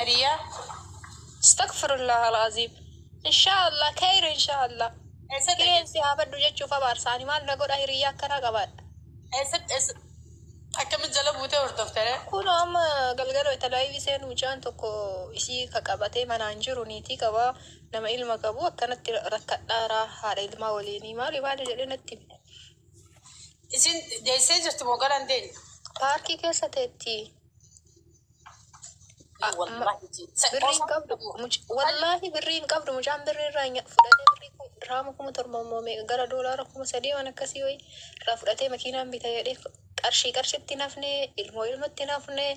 ريا استغفر الله العظيم. ان شاء الله خير ان شاء الله. كين سيها بدو جتشو فبارساني ما نقول هيريا كنا قبل. اسد أكمل جلبوته وردفتره. كونو أما قلقلو تلاقي سين وجان تكو إشي كقبتي منانجرو نيتي كوا نما إلما كبو كانت ركضنا راح على إلما وليني ما ريبان جلنا تبي. إسين جيسي جت موقع عندين. باركي كيسة تيتي. والله برين قبل والله برين قبل مجان برين رانيا فلاتي برين رامكم ترممومي قرا دولاركم سدي وانا كسيوي رافلاتي مكينا بيتايري قرشي تنافني ilmo tinaafne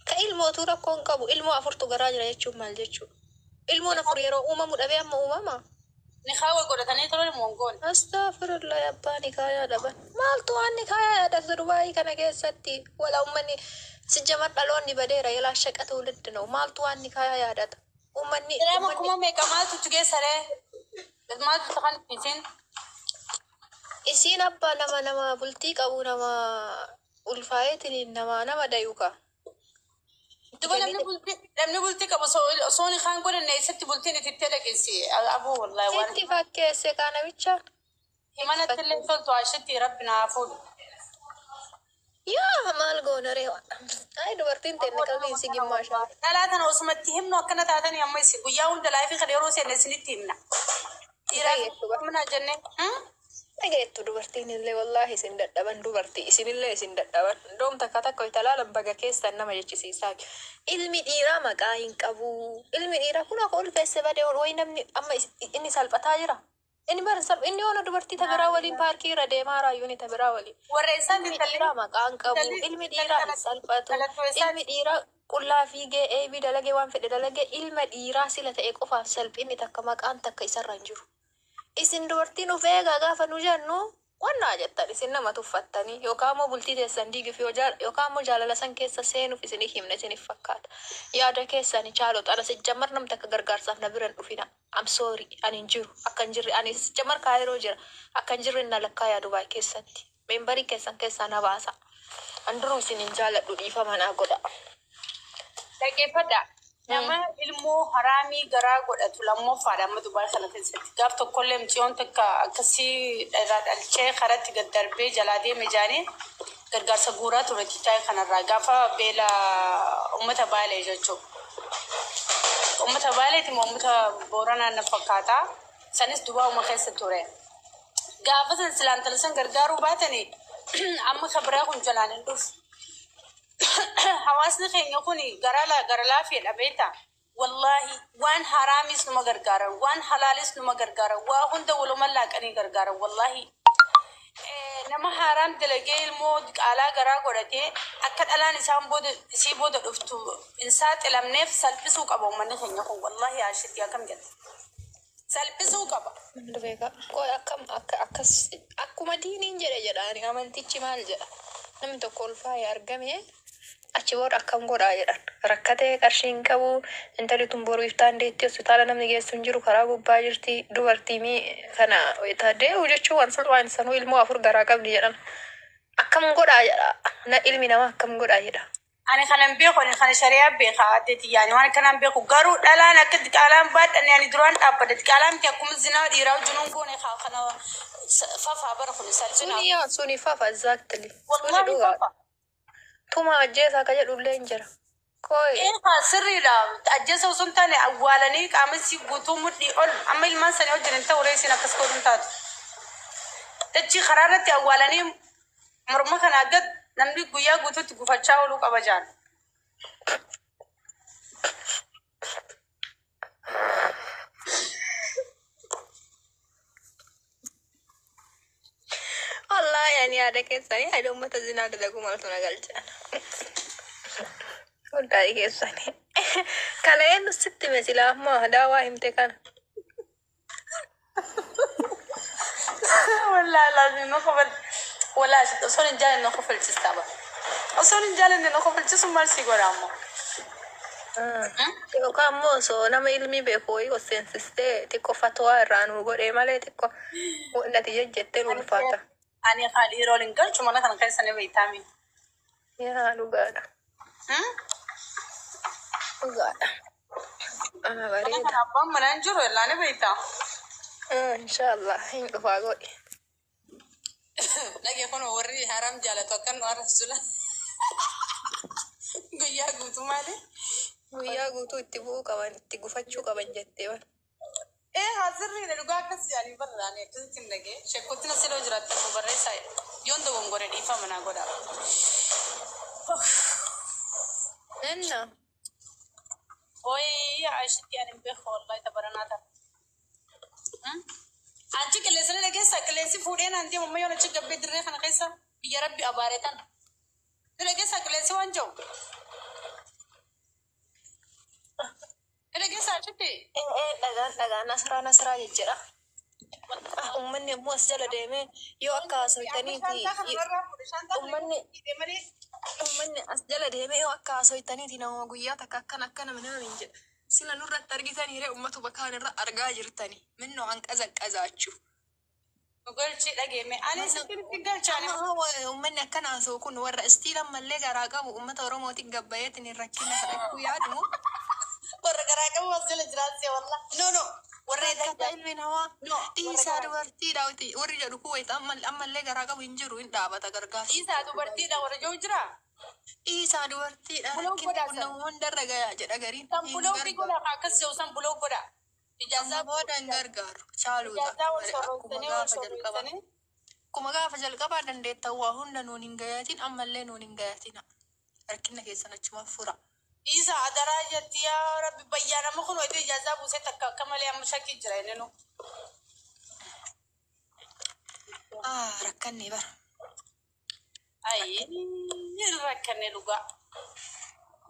ka ilmootu rakkoon qabu ilmoo afurtu garaa jira jechuun maal jechuu ilmoon afur yeroo uumamu dhabee amma uumama نخاوي قرأتني ترى المونغول astaghfirullah yabbaa nikaayaa dhaban maaltu waan nikaayaa yaadatu dubaayii kana keessatti wala ummanni sijjamar dhaloonni badeera yalaa shaqatu liddinoo maaltu waan nikaayaa yaadata ummanni درام كم ميكا ما تتجي سره ما تتخن فين isiin abbaa nama bultii qabu nama ulfaayetiin nama dayuka لمن بولتي كابو صوني خان قول إن يستي بولتيني تتلقيسي أبو والله وانا ستي فكيسي كان بيتشا إيمانا تلي صلتو عشتي ربنا عفو يا مال قونري هاي دورتين تنكال في سيجي ما شاء الله لا أنا وسمتهم نو كنا تعتني أما يسيبوا ياون دلائي في خليرو سينسني تيمنا إيرا منا جنة نجيت دورتين اللي والله سنددبن دورتي اسم الله سنددبن دوم تكاتا كويتلا لمبغا كيس انما يجسي ساك علمي ديرا مقاين قبو علمي ديرا كنا قول فيسبادي وينم اما اني سالفتا جرا اني بار سب اني انا دورتي تبرا ولي باركي ردي ما رايوني تبرا ولي ورئيسان دي ديرا مقان قبو علمي ديرا سالفتو علمي ديرا كلها فيجي اي بي دلغي وان في دلغي علمي ديرا سيلتا ايقوفا سلب اني تكا مقان تكا يسرنجرو isin dubartiin ufee gaafa nu jennu wannaa jettan isin nama tuffattanii yookaan immoo bultii teessan diiguuf yookaan immoo jaalala san keessa seenuuf isinii himna isiniif fakkaata. Yaada keessani chaalota ana sijjammar namni akka gargaarsaaf na biran dhufina. I'm sorry ani hin jiru akka hin jirre ani sijjammar kaayiroo jira akka hin jirre na lakkaa yaadu baay'ee keessatti. Meembarii keessan keessaa na baasa. Anduruu isin hin jaaladhu dhiifama naa godha. dhaggeeffadha. Nama ilmoo haraamii garaa godhatu lammooffaadha amma Dubaay kana keessatti. Gaaf tokkollee miciyoon takka akkasii dhalchee karatti gad darbee jalaa deeme jaanii gargaarsa guuraa ture tichaa'e kanarraa gaafa beela uummata baalee jechuudha. Uummata baaleeti moo uummata booranaa na fakkaata. Sanis Dubaa uuma keessa ture. Gaafa san silaan talasan gargaaruu baatanii amma kabiraa kun jalaan hin dhufu. حواسنا خين يكوني قرلا في الأبيتا والله وان حراميس نما غرغارا وان حلاليس نما غرغارا وهون دولو ملاك اني غرغارا والله نما حرام دلغي المود على غرا غورتي اكد على نسام بود سي بود دفتو انسات الامنف سلبسو قبو من خين يكون والله يا شتي يا كم جد سلبسو قبو Ndubega ko akas akkuma diiniin jedhani amantichi maal jedha namni tokko ulfaa'ee argame achi booda akkam godhaa jedhan rakkatee qarshiin qabu intalli tun boruu iftaan deetti hospitaala namni geessu hin jiru karaa gubbaa jirti dubartii kana taadee jechuun waan salphaan sanuu ilmoo afur garaa qabdi jedhan akkam godhaa jedha na ilmi namaa akkam godhaa jedha. أنا خلنا بيخو أنا خلنا شريعة بيخا عدتي يعني وأنا كلام بيخو قارو لا أنا كنت كلام بعد أنا يعني دران أبدا كلام كأكون الزنا يراو جنون كوني خلنا فافا برخو نسال سوني فافا exactly والله فافا توما أجهزة كجد ولين جرا كوي إيه سري لا أجهزة وسنتاني أولاني كامسي بوتو مدي أول أما المنسى نوجد أنت ورئيسنا كسكون تات تجي خرارتي أولاني مرمى كان أجد نملي قويا قوتو تقفتشا ولوك أبجان والله يعني هذا كيساني هاي لو ما تزينا كذا مالتنا قلتان والله كيساني كلاين الست مثلا ما دعوة امتكان والله لازم نخفل ولا شد أصلا نجال نخفل تستابا أصلا نجال نخفل تسمى مالسي قرامو yookaan immoo osoo nama ilmi beeku wayii seensistee xiqqoo fatwaa irraa nu godhee malee xiqqoo wadhati jejjettee ulfaata. Ani haalii rooliin galchu mana kana keessa ni beektaami. Yaa dhugaadha. dhugaadha. Ana bareeda. Kan abbaan manaan jiru illaa ni beektaa. Inshallah hin dhufaa godhi. Dhagee kun warri haram jaalatu akkan nu arrabsula. Guyyaa guutuu maali? Guyyaa guutuu itti bu'uu qaban, itti gufachuu qaban jettee waan. Hazirri dhugaa akkas yaanii barraanii akkasitti hin dhagee. Sheekkotti na siloo jiraattan nu barreessaa yoon dogongore dhiifama naa godha. Enna. Oyi Aishitti ani beeku wallahi tabaranaa ta'a. Anchi qilleensanii dhageessaa qilleensi fuudhee naantii mamma yoon achi gabbee dirree kana keessa biyya rabbi abaaree tan. Ni dhageessaa qilleensi waan jiru. Ni dhageessaa achitti. Dhagaan nasraa jechuudha. Uummanni immoo as jala deemee yoo akka haasofitaniiti uummanni as jala deemee yoo akka haasofitaniiti nama guyyaa takka akkana nama hin jedha. Sila nurratti argitanii uummatu bakka irra argaa jirtani. Minnoo hanqazaachuu. Galchii dhageeme. Ani sitti galchaani. Uummanni akkana haasa'u kun warra istiilan mallee garaa qabu uummata Oromootiin gabbayeetiin rakkina fudhachuu yaadu. Warra garaa qabu as jala jiraatee walla. No. Warra Akka ilmi namaa dhiisaa dubartiidha. Warri jedhu kuwayita ammallee garaa qabu hin jiru hin dhaabata gargaarsa. Dhiisaa dubartiidha warra jiru jira. Dhiisaa dubartiidha. Rakkinni namoonni darra gayaa jedha gariin. San bulooki godha akkas jiru san buloo godha. Ijaazaa booda hin gargaaru. Chaaluudha. Akkuma gaafa jalqabaa dandeettan waa hunda nuun hin gayaatin ammallee nuun hin gayatina. Rakkina keessan achumaaf fura. Isa adaraa jetti yaa rabbi bayyaa nama kun wayita ijaazaa buusee takka akka malee amma shakkii jira inni nu. Rakkanne bara. Ayi rakkanne dhugaa.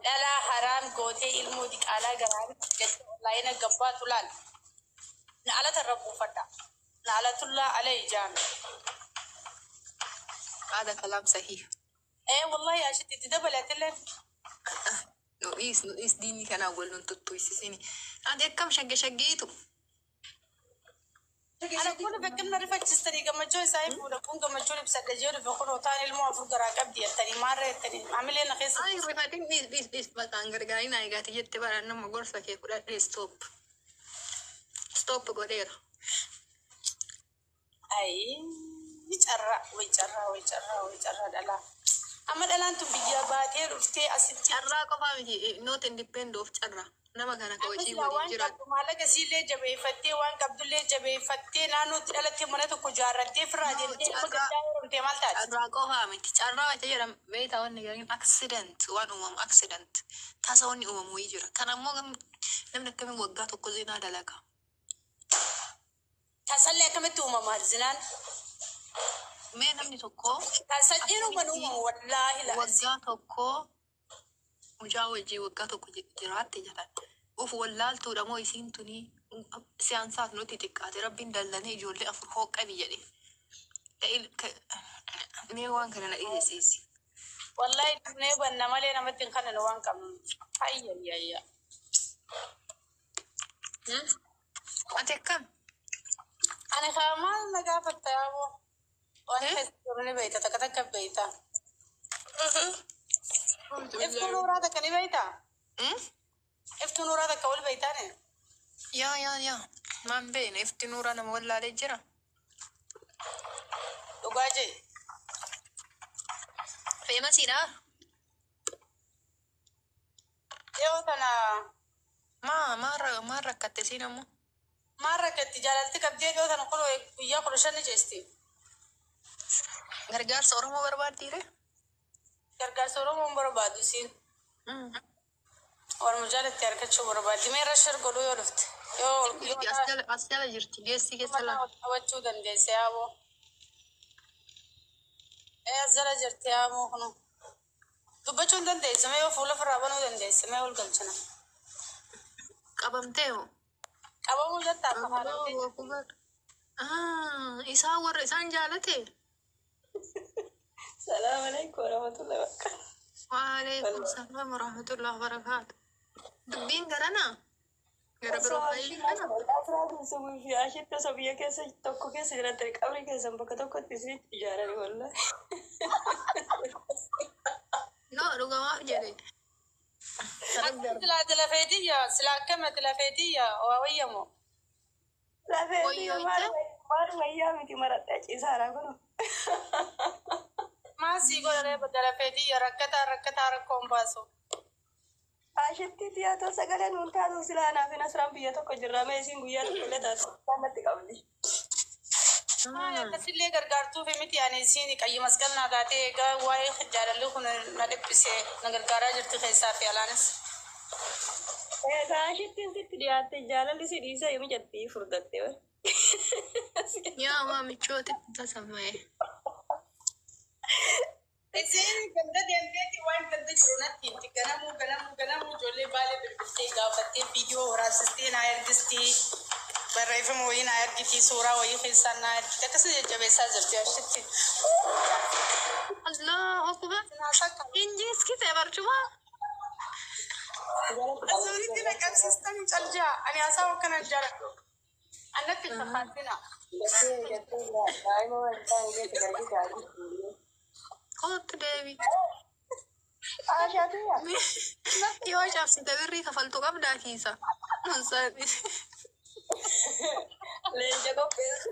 Dhalaa haraam gootee ilmoo diqaalaa garaan jecha laayina gabbaatu laal. Na ala tarra buufadha. Na ala tullaa ala ijaame. هذا كلام صحيح. والله يا شتي تدبلت لك. نقيس ديني كان أقول لهم تتويسيني. عندي كم شقيتو. أنا أقول بكم نعرف تستري كم جوي سايب ولا كون كم جوي بسد جوي بكون ثاني الموافق قراء كبدي التاني مرة التاني عامل لنا خيس. أي رفعتين بيس بتانغر جاينا يقعد يتبع أنه ما قرص كيف ولا ستوب قدير. أي ويجرى دلا. أما دلا أنتم بيجابات رفتي أسيتي. جرى كفاهم not independent of جرى. nama kana kawachi wali jira mala gasile jabe fatte wan kabdulle jabe fatte nanu alatti monatu ko jarrate frade te malta arra ko ha miti charra wa jira beita wonni garin accident wan accident tasa wonni umam jira kana mo namna kamin wagga to ko zina dalaga tasalle kametu umam zinan me namni tokko tasajiru manu wallahi la wagga tokko mujawaji wagga tokko jiraate jira uf wallaaltu dhamo isiin tuni siyaansaaf nuti xiqqaate rabbiin dallane ijoollee afur hooqqabi jedhe mee waan kana na dhiyeessi wallahi ne banna malee namatti kana waan kam hayyayya ate kam ani khamal nagafatta yabo wani hesabni beita takataka beita افتنوا راتك كني بيتا افتنوا راتك كول بيتاني يا ما بين افتنوا رانا ولا على جرا وقاجي في مسيرة يوتنا ما ركضت سينا مو ما ركضت جلالتك بدي يوتنا كله ياكل شن جستي غرغار صورهم برباد ديره gargaarsa Oromoon barbaadu siin. Waan mujaalat harkachuu barbaaddi. Mee rashar godhuu yoo dhufte. As jala jirti geessi keessa lama. Qabachuu dandeesse yaaboo. As jala jirti yaaboo kunu. Dubbachuu hin dandeesse. Mee fuula ofirraa banuu dandeesse. Mee ol galchina. Qabamtee hoo? Qabamuu jettaa afaan. Isaa warra isaan jaalate. السلام عليكم ورحمة الله وبركاته. وعليكم السلام ورحمة الله وبركاته. دبين قرنا. قرب روحي قرنا. أفراد نسوي في عشرة تصبية كيسة تكو كيسة جرا ترك أمري كيسة بكتوكو تسري تجارة والله. لا رجع ما جري. لا تلفيدية سلا كم تلفيدية ويمو لا في مار ويامي مرات إسارة كنو ما سيقول ريب تلفيدية ركتا ركوم باسو عشتي تياتو سكالين ونتادو سلانا في نسران بياتو كجرا ميسين قوياتو كلتا كانت تقبلي تسلي غرغرتو في متي يعني سيني كاي مسكن ناداتي غا واي خجار اللي كنا ندبسي نغرغارا جرت خيسا في الانس عشتي ست دياتي جالا لسي ديسا يوم جتي فردتي يا مامي شوتك تسمعي إنسان كم ده ديانتي وين كم ده جرونا تيجي كلامو جولي بالي بالبتي قابتي فيديو راسستين عيردستي بريف موين عيردتي صورة وهي خيسان عيردتي كسر جبهة زرتي أشتي الله أكبر إنجيز كيف برجوا أزوري دي لك سيستم تلجا أنا أساو كنا جرا أنا في تخاطينا قلت بيبي عشتي يا شاف ستبري كفلتو قبل كيسا نصابي لين جاكو بيس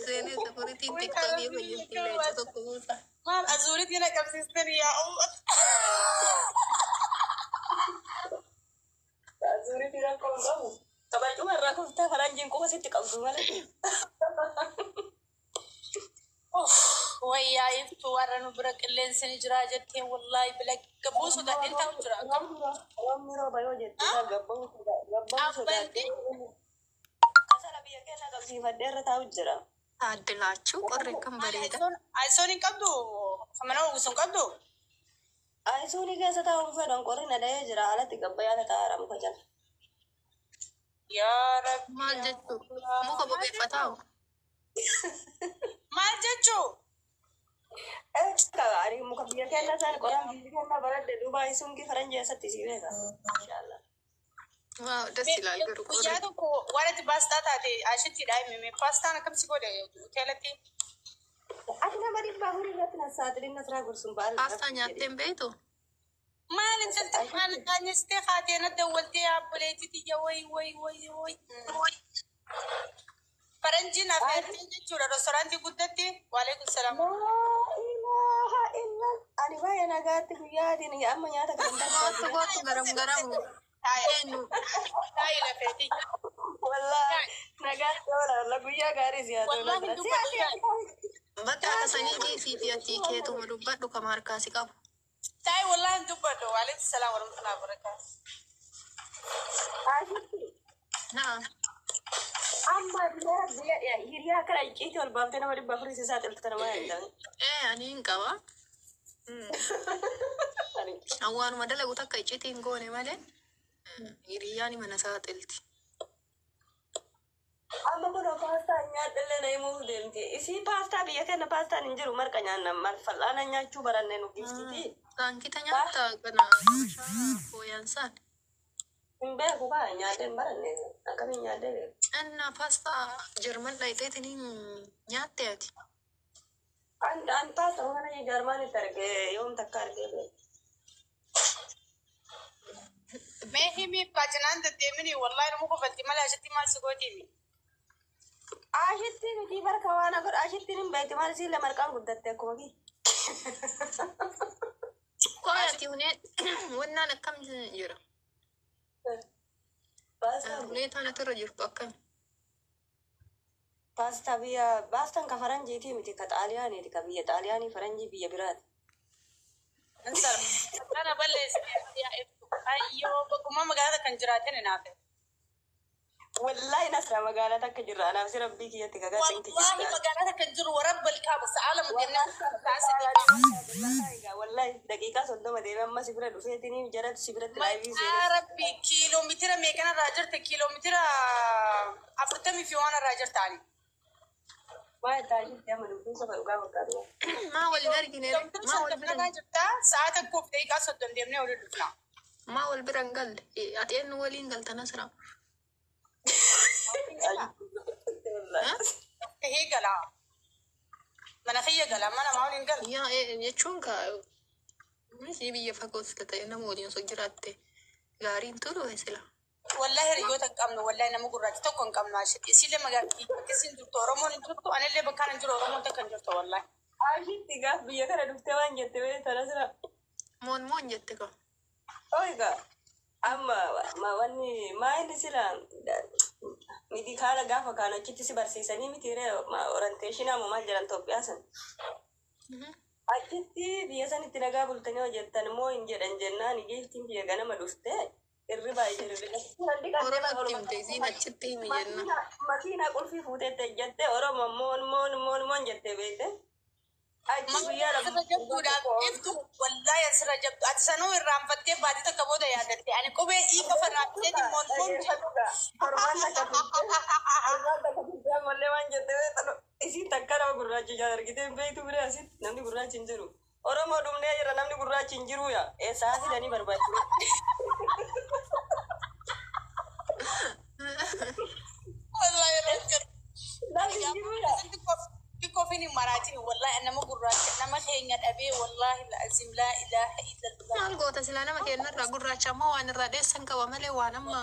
زيني سكوري تيك توك يبغى يلا جاكو كوسا ما أزوري دي لك سيستم يا الله أزوري تيران كونغو طبعا جوا راكو تفرنجين كوما ستك أبو مالك ويا يفتو ورنو برك اللي سنجرا جتين والله بلك كبوسو ده انت وجرا راميرو بايو جت غبو أبدي كسر بيا كنا قبسي فدير تاو جرا عدلاچو قري كم بريدا أيسوني كبدو خمنا وسون كبدو أيسوني كذا تاو فدان قري نداي جرا على تقبيا تارم كجل يا رب ما جتو مو كبو بفتاو ما جتشو كاري مكبيا كنا سان قران بيجي كنا برد دوبا أيسون كي فرنجي ستيسيبه إن شاء الله ما دسيلا يقولوا قري يا دوكو ورد باستا تاتي عشتي داي مي باستا أنا كم سيقول تلتي أنا مريض باهوري لاتنا سادرين نسرا قرصن بال pasta nyaateen beektu ما نزلت ما نستي خاتي أنا دولتي يا بوليتي تيجي وي فرنجينا فين جورا رستورانتي قدتي وعليكم السلام لا إله إلا أنا ما أنا قاعد تقولي دي يا أما يا gootu gootu garam garamu eenyu هاي لفيتي والله نقاط ولا لا قويا قاري زيادة والله ولا دوبا bakka akkasanii dhiisii atii keetuma dubbadhu kama harkaasi qabu تاي والله دوبا وعليكم السلام ورحمة الله وبركاته na'am أما بلا يا هي كلا يجيتي والبامتنا ما ربى فريسة ساعة الفترة ما عندنا ani hin qaba awwaanuma dalagu takka iccitii hin goone malee hiriyyaan mana saaxilti أما كنا باستا نيات اللي نيمو دمتي إسي باستا بيكنا باستا ننجرو مركا نانا مرفل أنا نيات شو برانة نوكيستي saankita nyaata kana fooyansaan مبارك وبا نياتين برانة أكمل نياتين anna pasta jerman dhayxeetiniin nyaatte ati أن باستا وانا جرماني تركي يوم تكاركي ما هي مي باجنان تدمني والله أنا مو قبلتي ما لا شتي ما سقوتي عاشتي نتي بركة وانا قر عاشتي نبيت مال سيلا مركان قدرت كومي koyati huneen wannaan akkam jira باستا huneetaan atirra jirtu akkam باستا بيا باستا كفرنجي تي متي كطالياني تي كبيا طالياني فرنجي بيا براد انصر أنا بلش يا أيوة بقوم ما قاعدة كان جراتين نافع والله نسرا مقالتك جرا انا بس ربي كي تكا والله ما قاعدة كان جر ورب الكابس عالم والله دقيقة صدق ما دينا ما سبرة دوسيتني جرات سبرة لايفي يا ربي كيلومتر ميكنا راجرت كيلومتر أفرتمي في وانا راجرت علي ما تاجي تعمل فلوس فوقا وكذا maa wal argine maa wal biran راجرتا ساعتك كوف دقيقة صدق ديمني ولا دفنا maa wal biran galle ati eenyu waliin galta nasra هي قلا مناخية قلا ما أنا ما أقول قلا yaa jechuun ka Misi biyya fagoo sila ta'e nama waliin osoo jiraatte gaariin tolu sila. والله ريوتا قامنا والله نما قرات تكون قامنا شتي سيله مغاكي كسين دكتور رومون دكتور انا اللي بكان جرو رومون تكن جرتو والله عاشت تقاف بيا كان دكتور وان جت بيت ترى مون جتكو. اويغا اما ما واني ما عندي سلا ميدي كالا غافا كانوا كيتي سي برسيساني ميتيري ما اورنتيشن ما جران توبياسن اكيتي بياسن تنغا بولتني وجتن مو انجرن جنان جيفتين بيا غنا مدوسته الربا يجري Oromoo timte siin achitti himi jenna. ماكينة قول في فوتة جت أورو مون جت بيته أجي يا رب افتو والله يسر جبت اتسنو الرام فتي بعد تكبودا يا دتي انا كوبي اي كفرات دي مون فرمان كتير ملي وان جت بيته إسي تكرا غراجي جار كده بيته بره أسيت نمني غراجي نجرو أورو ما دومني يا نمني غراجي نجرو يا إيه ساعة داني برباد والله يا رجل داني نجرو يا كوفيني مراتي والله انا ما قرات انا ما خينت ابي والله العظيم لا اله الا الله Maal goota silaa nama keenya irraa gurraacha moo waan irraa dheessan qaba malee waan amma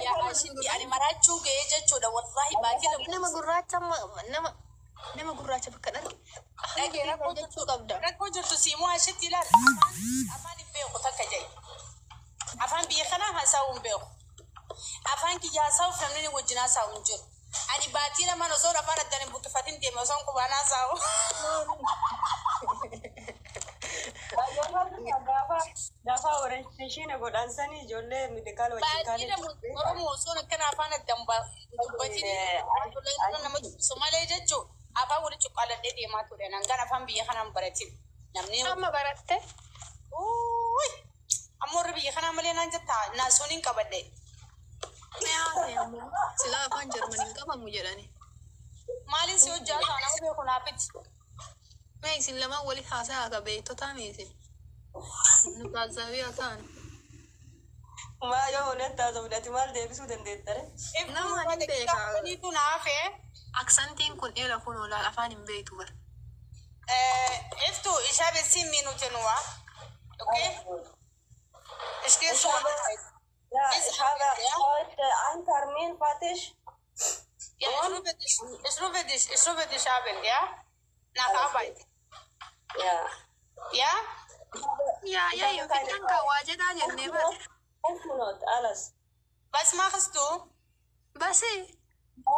يا عاشتي يعني مراتشو جيجا تشودا والله باقي nama gurraacha nama gurraacha bakka dhalli. Jechuu qabda. ركو جرتو سيمو عاشتي لا افان بيخو تكجاي افان بيخنا هساوم بيخو افان كي جاساو فمني وجنا ساوم جر ani batira mano sora fara dani butu fatin de mason ko bana sawo dafa orientation godhan sani jolle medical batira oromo sona kana fana damba batini nama somale jecho aba wuri chukala de ma to dana ngana fam biya kana baratin namni Amma baratte. oy amor biya kana male nan jata na sonin kabade Silaa afaan Jarmaniin qabamu jedhani. malin si hojja sana ube kuna pit Mee isin lamaan waliin haasaa akka beektotaa meesin. Nu taasisaabii haa ta'an. ma yo honetta zawdati mal deebisu dandeettare Nama hin beekaa. ni tu nafe Aksantiin kun eela kun olaal afaan hin beektu bara. iftu ishabe sim minutenwa okay اشتي صوت لا هذا صوت عنتر مين فاتش يا اشرب دي شابل يا nach Arbeit يا ja Yaa yoo fitan kaawwaa jedhaa jennee bara. 5 minut alles was machst du Basi.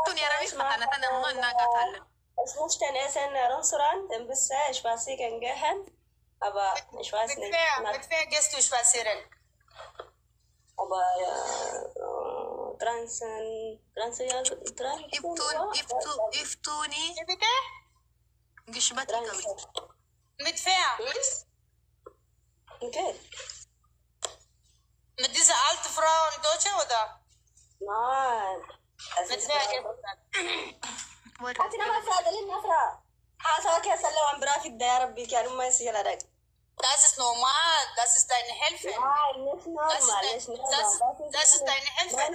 Tun yaramis makana tan amma naa qaatalle. es muss denn essen Restaurant ein bisschen spazieren gehen aber ich weiß nicht mit wer gehst du spazieren aber trans Iftuuni wie bitte gishbatii qabdi. mit wer okay mit dieser alte Frau in Deutsche oder nein es mit ist wer gehst du أنت ما سأدلين نفرة حاسة كيس اللي وان برافيك ده يا ربي كانوا ما يصير لك das ist normal das ist deine Hilfe nicht normal nicht normal das ist deine Hilfe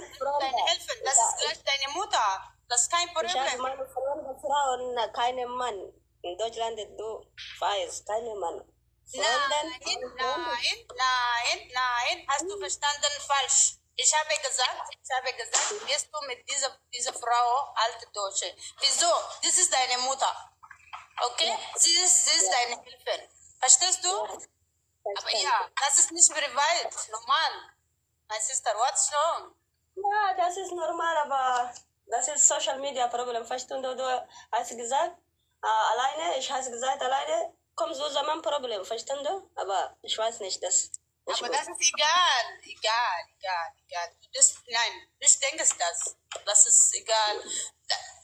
das ist gleich deine Mutter das ist kein Ich Problem habe meine Freunde Frauen keinen Mann in Deutschland du weißt keinen Mann Nein, hast du verstanden falsch. Ich habe gesagt, gehst du mit dieser Frau, alte Deutsche. Wieso? Das ist deine Mutter. Okay? Sie ist deine Hilfe. Verstehst du? Aber ja, das ist nicht privat, normal. My sister, what's wrong? Ja, das ist normal, aber das ist Social Media Problem. Verstehst du hast gesagt, alleine, ich habe gesagt, alleine kommt so zusammen Problem. Verstehst du? Aber ich weiß nicht, das. Aber das ist egal. Nein, ich denke das. Das ist egal.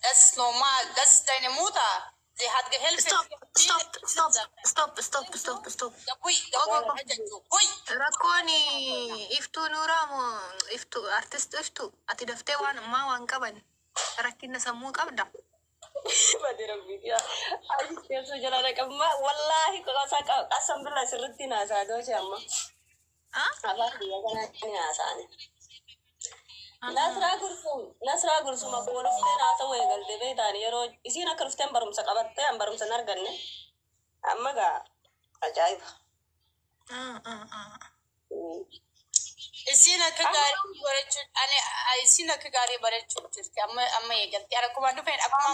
Das ist normal. Das ist deine Mutter. Sie hat geholfen. Stop. Ui. Rakkoon iftuu nuuraa moo iftuu artist iftuu ati daftee waan qaban rakkina sammuu qabda. Badi Rabbi ya. Aji keessa jala dhaqamma wallahi qasam billah sirritti naasaa dooshe amma. Afaan biyya kanatti naasaani. Nasraa gursum akkuma dhuftee naasa wayii galtee beektaan yeroo isiin akka dhufteen barumsa qabattee an barumsa hin arganne amma gaa ajaa'iba. Isina ka gari barachuu ani isina ka gari barachuu jirti amma eegalti ana kuma dhufen akkuma